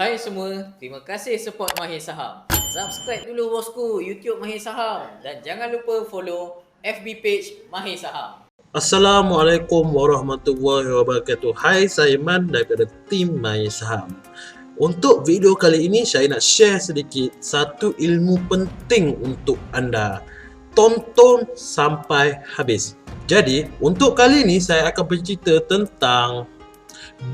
Hai semua, terima kasih support Mahir Saham. Subscribe dulu bosku YouTube Mahir Saham dan jangan lupa follow FB page Mahir Saham. Assalamualaikum warahmatullahi wabarakatuh. Hai, saya Iman daripada tim Mahir Saham. Untuk video kali ini saya nak share sedikit satu ilmu penting untuk anda. Tonton sampai habis. Jadi, untuk kali ini saya akan bercerita tentang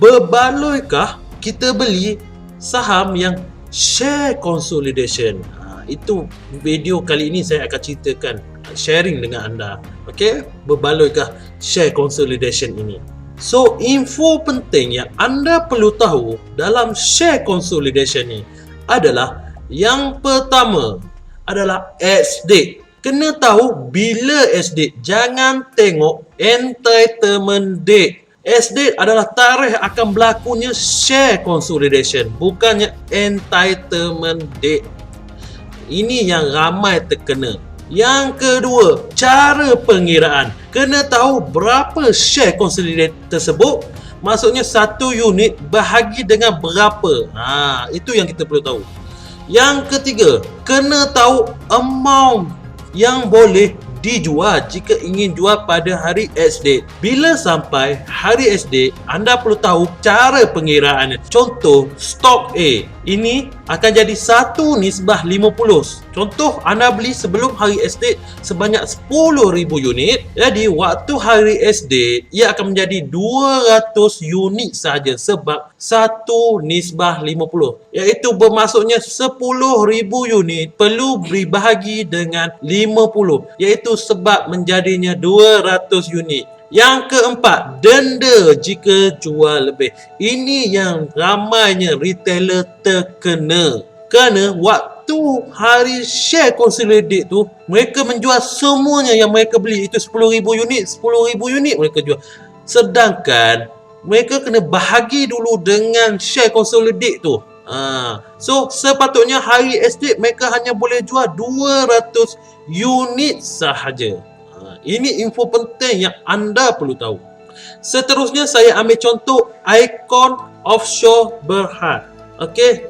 berbaloikah kita beli saham yang share consolidation. Itu video kali ini saya akan ceritakan, sharing dengan anda. Okey, berbaloikah share consolidation ini? So, info penting yang anda perlu tahu dalam share consolidation ni adalah yang pertama adalah ex-date. Kena tahu bila ex-date. Jangan tengok entitlement date. Ex-date adalah tarikh akan berlakunya share consolidation, bukannya entitlement date. Ini yang ramai terkena. Yang kedua, cara pengiraan. Kena tahu berapa share consolidate tersebut. Maksudnya satu unit bahagi dengan berapa. Itu yang kita perlu tahu. Yang ketiga, kena tahu amount yang boleh dijual jika ingin jual pada hari ex-date. Bila sampai hari ex-date, anda perlu tahu cara pengiraannya. Contoh, stok A ini akan jadi 1:50. Contoh, anda beli sebelum hari ex-date sebanyak 10,000 unit. Jadi, waktu hari ex-date, ia akan menjadi 200 unit saja sebab 1:50. Iaitu bermaksudnya 10,000 unit perlu dibahagi dengan 50. Iaitu sebab menjadinya 200 unit. Yang keempat, denda jika jual lebih. Ini yang ramainya retailer terkena. Kerana waktu hari share consolidate tu, mereka menjual semuanya yang mereka beli. Itu 10,000 unit, 10,000 unit mereka jual. Sedangkan mereka kena bahagi dulu dengan share consolidate tu. So sepatutnya hari estate mereka hanya boleh jual 200 unit sahaja. Ini info penting yang anda perlu tahu. Seterusnya saya ambil contoh Icon Offshore Berhad. Okey.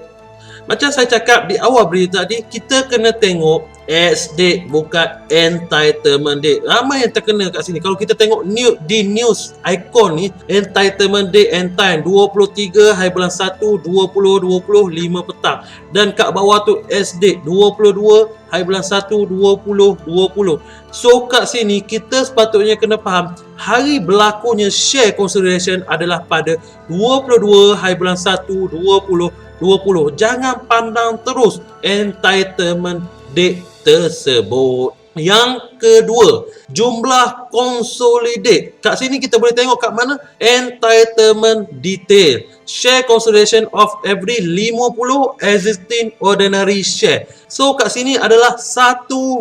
Macam saya cakap di awal berita tadi, kita kena tengok ex-date bukan entitlement date. Ramai yang terkena kat sini. Kalau kita tengok di news Icon ni, entitlement date and time 23 hari bulan 1 2025 petang. Dan kat bawah tu ex-date 22 hari bulan 1 2020. So kat sini kita sepatutnya kena faham hari berlakunya share consolidation adalah pada 22 hari bulan 1 2020. Jangan pandang terus entitlement date tersebut. Yang kedua, jumlah consolidate. Kat sini kita boleh tengok kat mana entitlement detail. Share consolidation of every 50 existing ordinary share. So kat sini adalah 1:50.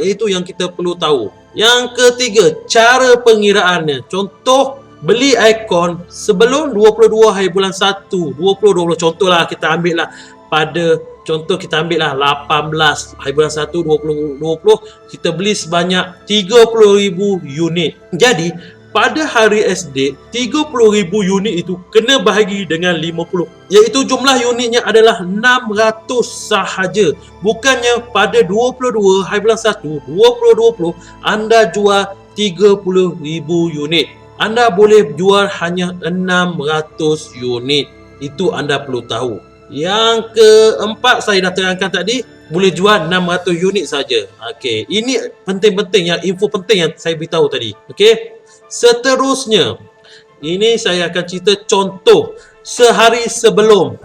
Iaitu yang kita perlu tahu. Yang ketiga, cara pengiraannya. Contoh, beli Icon sebelum 22 hari bulan 1 2020. Contohlah kita ambil lah pada contoh kita ambil lah 18 hari bulan 1 2020, kita beli sebanyak 30,000 unit. Jadi pada hari ex-date 30,000 unit itu kena bahagi dengan 50, iaitu jumlah unitnya adalah 600 sahaja. Bukannya pada 22 hari bulan 1 2020 anda jual 30,000 unit. Anda boleh jual hanya 600 unit. Itu anda perlu tahu. Yang keempat saya dah terangkan tadi, boleh jual 600 unit saja. Okey, ini penting-penting yang info penting yang saya beritahu tadi. Okey. Seterusnya, ini saya akan cerita contoh sehari sebelum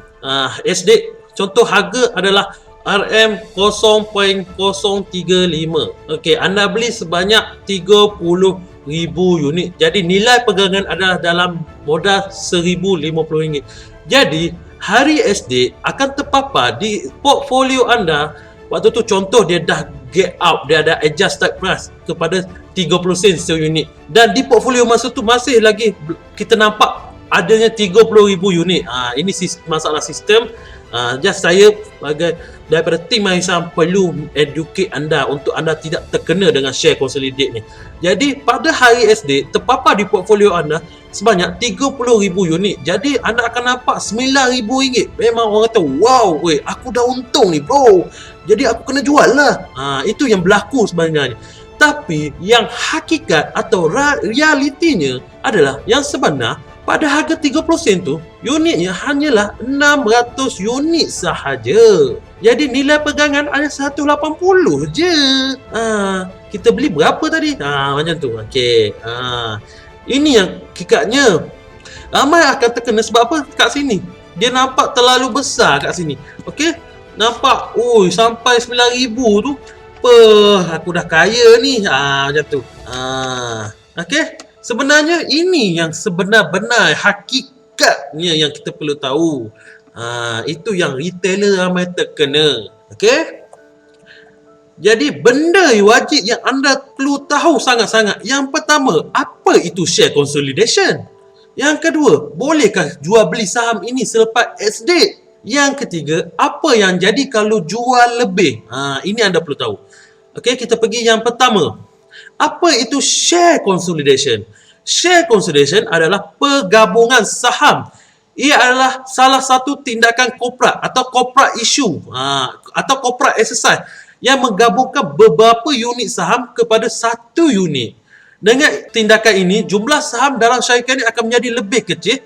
ex-date. Contoh harga adalah RM0.035. Okey, anda beli sebanyak 30,000 unit. Jadi nilai perdagangan adalah dalam modal RM1,050. Jadi hari ex-date akan terpapar di portfolio anda. Waktu tu contoh dia dah get out, dia ada adjust strike price kepada 30 sen seunit. Dan di portfolio masa tu masih lagi kita nampak adanya 30,000 unit. Ini masalah sistem. Just saya sebagai daripada tim Mahir Saham perlu educate anda untuk anda tidak terkena dengan share consolidate ni. Jadi pada hari SD terpapar di portfolio anda sebanyak 30,000 unit. Jadi anda akan nampak RM9,000. Memang orang kata, wow, weh, aku dah untung ni bro. Jadi aku kena jual lah. Itu yang berlaku sebenarnya. Tapi yang hakikat atau realitinya adalah yang sebenar pada harga 30 sen tu, unitnya hanyalah 600 unit sahaja. Jadi nilai pegangan ada 180 je. Kita beli berapa tadi? Macam tu. Okey. Ini yang hakikatnya. Ramai akan terkena sebab apa kat sini? Dia nampak terlalu besar kat sini. Okey? Nampak, sampai 9,000 tu. Aku dah kaya ni. Macam tu. Okey? Sebenarnya ini yang sebenar-benar hakikatnya yang kita perlu tahu. Itu yang retailer ramai terkena. Okey? Jadi benda wajib yang anda perlu tahu sangat-sangat. Yang pertama, apa itu share consolidation? Yang kedua, bolehkah jual beli saham ini selepas ex-date? Yang ketiga, apa yang jadi kalau jual lebih? Ini anda perlu tahu. Okey, kita pergi yang pertama. Apa itu share consolidation? Share consolidation adalah pergabungan saham. Ia adalah salah satu tindakan korporat atau corporate issue atau corporate exercise yang menggabungkan beberapa unit saham kepada satu unit. Dengan tindakan ini, jumlah saham dalam syarikat ini akan menjadi lebih kecil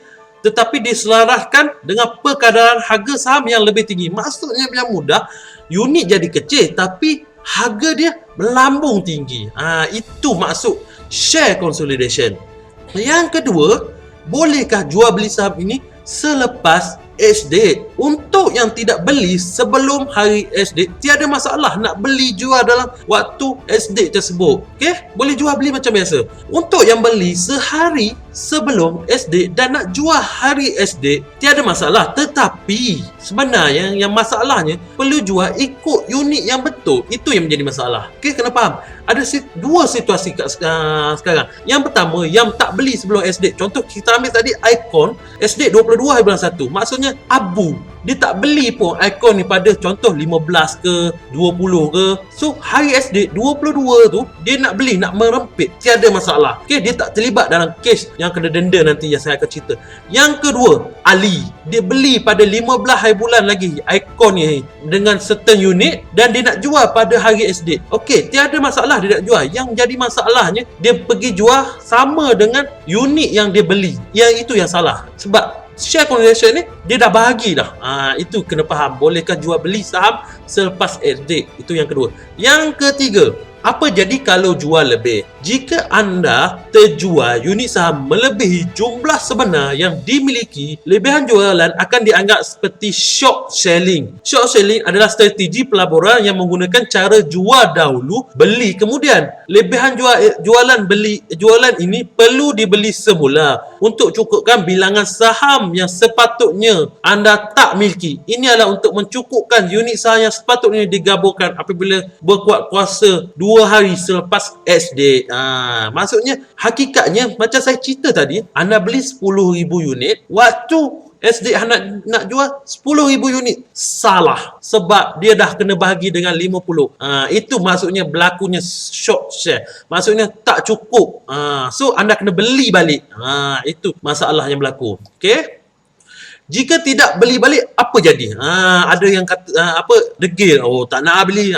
tetapi diselaraskan dengan perkadaran harga saham yang lebih tinggi. Maksudnya yang mudah, unit jadi kecil tapi harga dia melambung tinggi. Itu maksud share consolidation. Yang kedua, bolehkah jual beli saham ini selepas ex-date? Untuk yang tidak beli sebelum hari ex-date, tiada masalah nak beli jual dalam waktu ex-date tersebut. Okey? Boleh jual beli macam biasa. Untuk yang beli sehari sebelum ex-date dan nak jual hari ex-date, tiada masalah. Tetapi sebenarnya yang masalahnya perlu jual ikut unit yang betul. Itu yang menjadi masalah. Okey, kena faham. Ada dua situasi sekarang. Yang pertama, yang tak beli sebelum ex-date. Contoh kita ambil tadi Icon ex-date 22 hari bulan 1. Maksudnya abu. Dia tak beli pun Icon ni pada contoh 15 ke 20 ke. So hari ex-date 22 tu dia nak beli, nak merempit, tiada masalah. Okey, dia tak terlibat dalam kes yang kena denda nanti yang saya akan cerita. Yang kedua, Ali, dia beli pada 15 hari bulan lagi Icon ni dengan certain unit dan dia nak jual pada hari ex-date. Okey, tiada masalah dia nak jual. Yang jadi masalahnya dia pergi jual sama dengan unit yang dia beli. Yang itu yang salah. Sebab share consolidation ni dia dah bahagi dah. Itu kena faham. Bolehkah jual beli saham selepas ex-date? Itu yang kedua. Yang ketiga, apa jadi kalau jual lebih? Jika anda terjual unit saham melebihi jumlah sebenar yang dimiliki, lebihan jualan akan dianggap seperti short selling. Short selling adalah strategi pelaburan yang menggunakan cara jual dahulu, beli kemudian. Lebihan jualan ini perlu dibeli semula untuk cukupkan bilangan saham yang sepatutnya anda tak miliki. Ini adalah untuk mencukupkan unit saham yang sepatutnya digabungkan apabila berkuat kuasa 2 hari selepas ex-date. Maksudnya hakikatnya macam saya cerita tadi, anda beli 10,000 unit, waktu ex-date nak jual 10,000 unit, salah sebab dia dah kena bahagi dengan 50. Itu maksudnya berlakunya short share. Maksudnya tak cukup. So anda kena beli balik. Itu masalah yang berlaku. Okey? Jika tidak beli balik, apa jadi? Ada yang kata degil. Tak nak beli.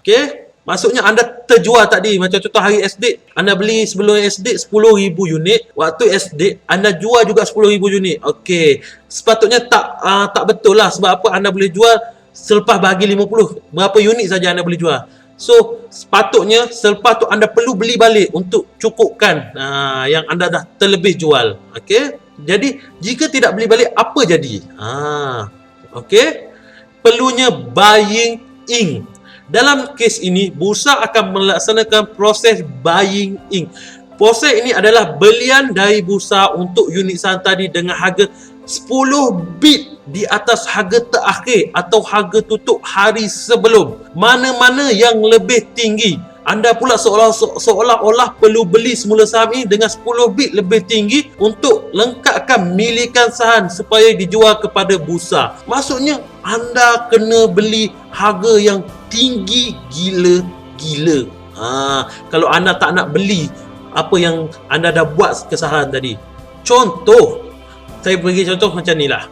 Okey? Maksudnya anda terjual tadi, macam contoh hari ex-date, anda beli sebelum ex-date 10,000 unit, waktu ex-date anda jual juga 10,000 unit. Okey, sepatutnya tak betul lah. Sebab apa? Anda boleh jual selepas bahagi 50, berapa unit saja anda boleh jual. So sepatutnya selepas tu anda perlu beli balik untuk cukupkan yang anda dah terlebih jual. Okey, jadi jika tidak beli balik, apa jadi? Okey, perlunya buying in. Dalam kes ini, bursa akan melaksanakan proses buying in. Proses ini adalah belian dari bursa untuk unit saham tadi dengan harga 10 bit di atas harga terakhir atau harga tutup hari sebelum. Mana-mana yang lebih tinggi, anda pula seolah-olah perlu beli semula saham ini dengan 10 bit lebih tinggi untuk lengkapkan milikan saham supaya dijual kepada bursa. Maksudnya anda kena beli harga yang tinggi gila-gila. Kalau anda tak nak beli apa yang anda dah buat kesalahan tadi. Contoh, saya bagi contoh macam ni lah.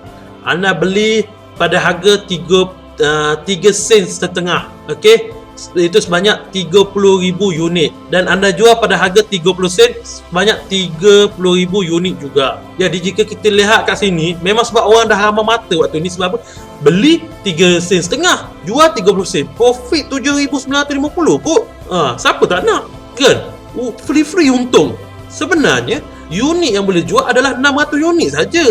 Anda beli pada harga 3 sen setengah, okey? Itu sebanyak 30,000 unit, dan anda jual pada harga 30 sen sebanyak 30,000 unit juga. Jadi jika kita lihat kat sini, memang sebab orang dah ramai mata waktu ni. Sebab apa? Beli 3 sen setengah, jual 30 sen, profit 7,950 kot. Siapa tak nak? Kan? Free untung. Sebenarnya unit yang boleh jual adalah 600 unit saja.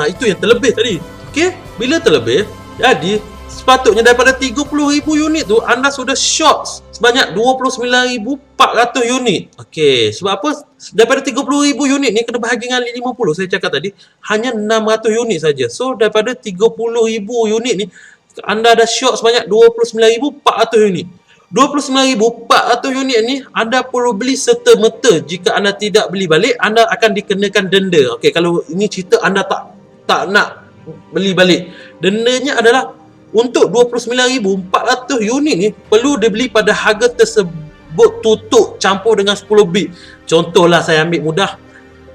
Itu yang terlebih tadi. Okey, bila terlebih, jadi sepatutnya daripada 30,000 unit tu anda sudah short sebanyak 29,400 unit. Okey, sebab apa? Daripada 30,000 unit ni kena bahagi dengan 50, saya cakap tadi, hanya 600 unit saja. So daripada 30,000 unit ni anda dah short sebanyak 29,400 unit. 29,400 unit ni anda perlu beli serta-merta. Jika anda tidak beli balik, anda akan dikenakan denda. Okey, kalau ini cerita anda tak nak beli balik, dendanya adalah untuk 29,400 unit ni perlu dibeli pada harga tersebut tutup campur dengan 10 bit. Contohlah saya ambil mudah,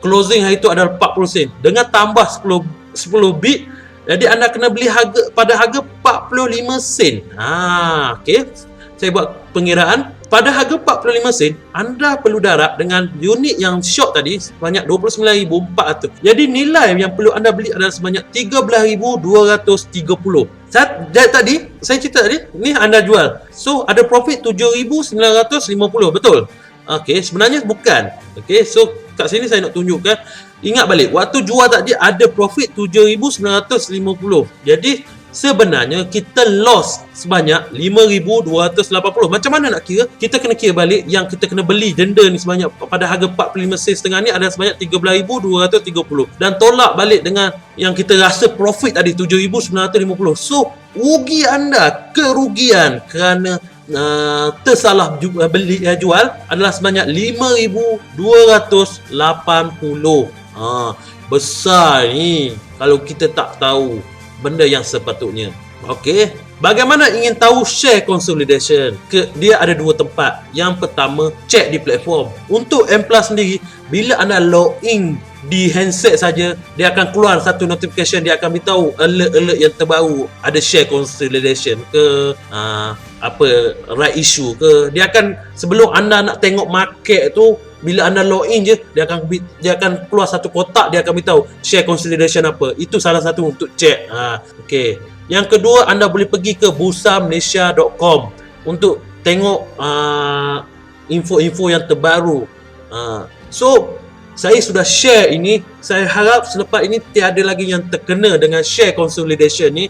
closing hari itu adalah 40 sen. Dengan tambah 10 bit, jadi anda kena beli pada harga 45 sen. Okey. Saya buat pengiraan. Pada harga 45 sen, anda perlu darab dengan unit yang short tadi sebanyak 29,400. Jadi nilai yang perlu anda beli adalah sebanyak 13,230. Tadi saya cerita tadi, ni anda jual. So ada profit 7,950, betul? Okey, sebenarnya bukan. Okey, so kat sini saya nak tunjukkan. Ingat balik, waktu jual tadi ada profit 7,950. Jadi sebenarnya kita loss sebanyak 5,280. Macam mana nak kira? Kita kena kira balik yang kita kena beli denda ni sebanyak pada harga 45 sen setengah ni ada sebanyak 13,230, dan tolak balik dengan yang kita rasa profit tadi 7,950. So rugi anda, kerugian kerana tersalah jual adalah sebanyak 5,280. Besar ni kalau kita tak tahu benda yang sepatutnya. Okey, bagaimana ingin tahu share consolidation? Dia ada dua tempat. Yang pertama, cek di platform. Untuk M+ sendiri, bila anda login di handset saja, dia akan keluar satu notification, dia akan beritahu alert-alert yang terbaru, ada share consolidation ke, right issue ke. Dia akan, sebelum anda nak tengok market tu, bila anda login je, dia akan keluar satu kotak, dia akan beritahu share consolidation apa. Itu salah satu untuk cek. Okey. Yang kedua, anda boleh pergi ke bursamalaysia.com untuk tengok info-info yang terbaru. So saya sudah share ini. Saya harap selepas ini tiada lagi yang terkena dengan share consolidation ni.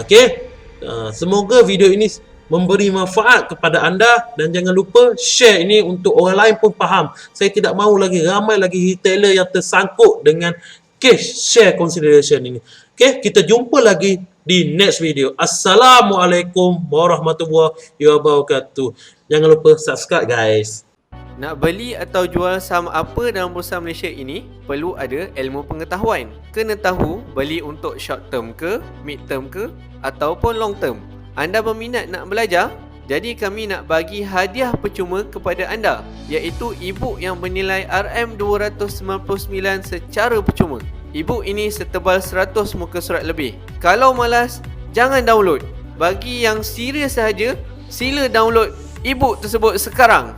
Okey. Semoga video ini memberi manfaat kepada anda, dan jangan lupa share ini untuk orang lain pun faham. Saya tidak mahu lagi ramai lagi retailer yang tersangkut dengan case share consolidation ini. Okey, kita jumpa lagi di next video. Assalamualaikum warahmatullahi wabarakatuh. Jangan lupa subscribe guys. Nak beli atau jual saham apa dalam Bursa Malaysia ini, perlu ada ilmu pengetahuan. Kena tahu beli untuk short term ke, mid term ke, ataupun long term. Anda berminat nak belajar? Jadi kami nak bagi hadiah percuma kepada anda, iaitu e-book yang bernilai RM299 secara percuma. E-book ini setebal 100 muka surat lebih. Kalau malas, jangan download. Bagi yang serius sahaja, sila download e-book tersebut sekarang.